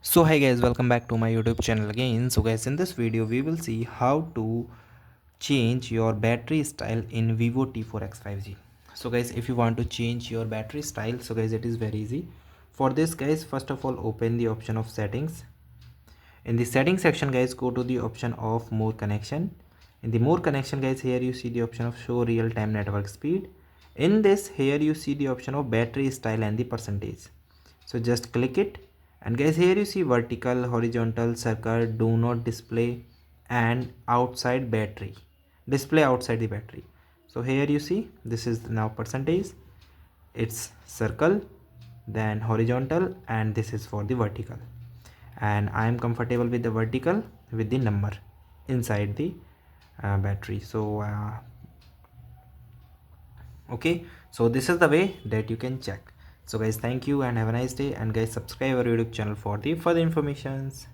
So hi guys, welcome back to my YouTube channel again. So guys, in this video we will see how to change your battery style in Vivo T4x 5G. So guys, if you want to change your battery style, so guys, it is very easy. For this guys, first of all open the option of settings. In the settings section guys, go to the option of more connection. In the more connection guys, here you see the option of show real time network speed. In this, here you see the option of battery style and the percentage. So just click it, and guys, here you see vertical, horizontal, circle, do not display, and outside battery, display outside the battery. So here you see this is now percentage, it's circle, then horizontal, and this is for the vertical. And I am comfortable with the vertical with the number inside the battery. So okay, so this is the way that you can check. So guys, thank you and have a nice day, and guys, subscribe our YouTube channel for the further informations.